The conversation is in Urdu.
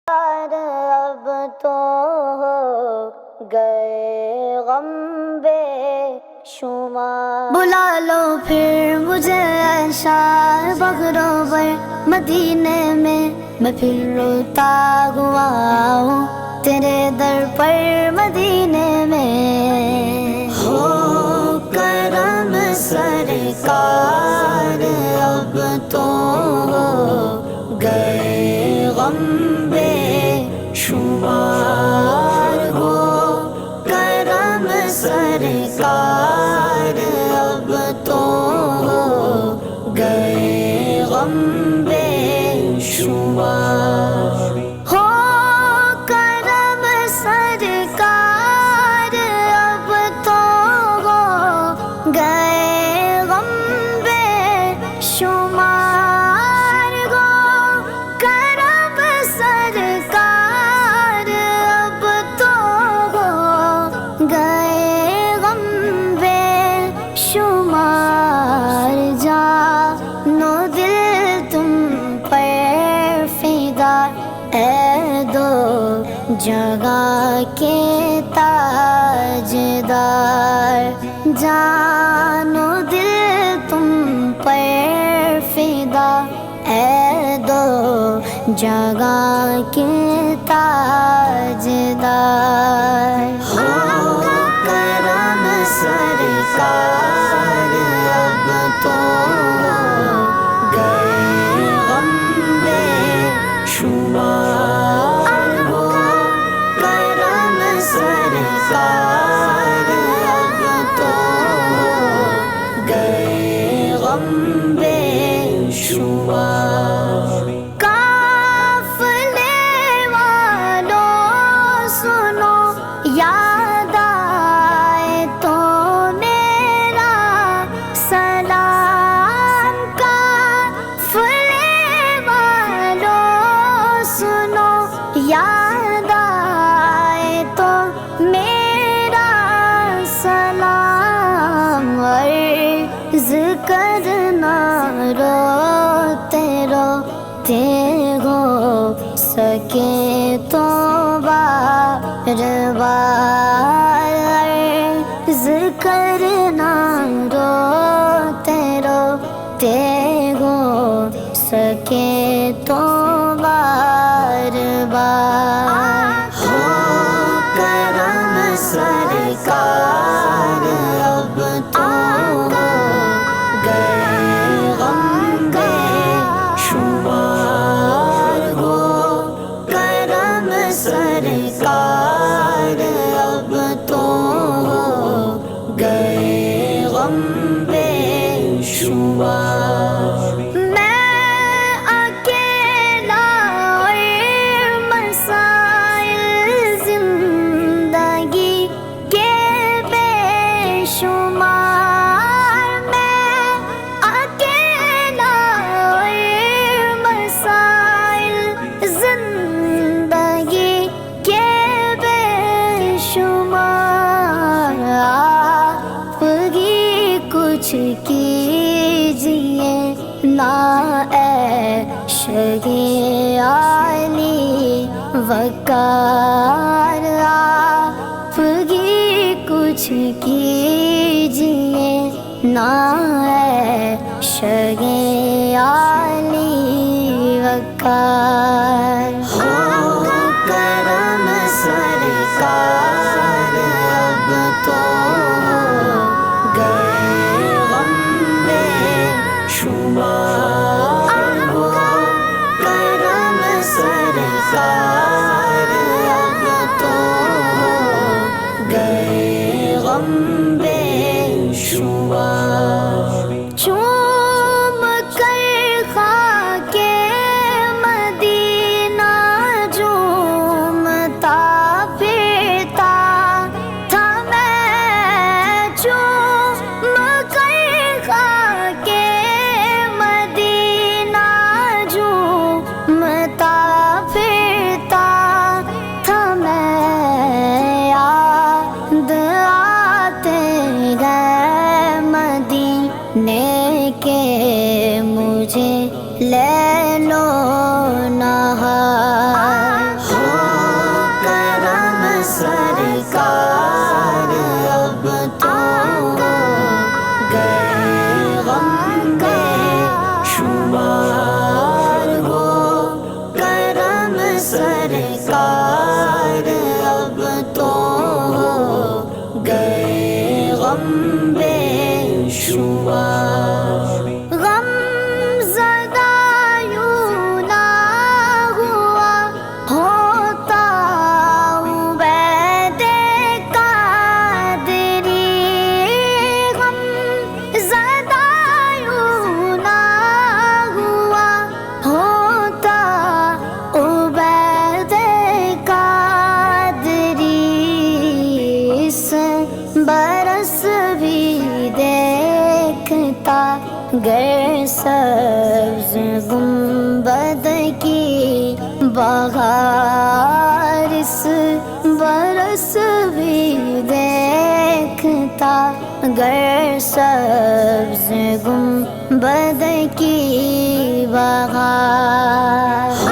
اب تو ہو گئے غم بے شمار، بلا لو پھر مجھے شاہ بغروبر مدینے میں پھر روتا ہوا ہوں تیرے در پر مدینے میں۔ ہو کرم سرکار اب تو ہو گئے غم بے شمار، ہو کرم سرکار اب تو ہو گئے غم بے شمار۔ ہو کرم سرکار اب تو ہو گئے غم بے شمار، ہو کرم سرکار اب تو ہو گئے غم بے شمار۔ جانو دل تم پر فدا اے دو جگہ کے تاجدار، جانو دل تم پر فدا اے دو جگہ کے تاجدار۔ ہو کرم سرکار اب تو ہو گئے غم بے شمار، ہو کرم سرکار اب تو ہو گئے غم بے شمار۔ قافلے والوں سنو یاد آئے تو میرا سلام، قافلے والوں سنو یاد آئے تو میرا سلام، عرض کرنا روتے روتے ہو سکے تو بار بار، عرض کرنا روتے روتے ہو سکے تو بار بار۔ ہو کرم سرکار اب تو ہو گئے غم بے شمار، ہو کرم سرکار اب تو ہو گئے غم بے شمار۔ میں اکیلا اور مسائل زندگی کے بے شمار، میں اکیلا اور مسائل زندگی کے بے شمار، آپ ہی کچھ کیجیے نا اے شہی علی وقار، آپ ہی کچھ کیجیے نا اے شہی علی وقار۔ ہو کرم سرکار اب تو ہو گئے غم بے شمار، ہو کرم سرکار اب تو ہو گئے غم بے شمار۔ چوم کر خاک مدینہ جھومتا پھرتا تھا میں، چوم کر خاک مدینہ جھومتا پھرتا تھا میں، یاد آتے گئے مدینے کے مجھے لے لو نہار۔ سرکار اب تو ہو گئے غم بے شمار غم زدہ یوں نہ ہوا ہوتا عبید قادری غم زدہ یوں نہ ہوا ہوتا عبید قادری اس برس بھی دیکھتا گر سبز گنبد کی بہار اس برس بھی دیکھتا گر سبز گنبد کی بہار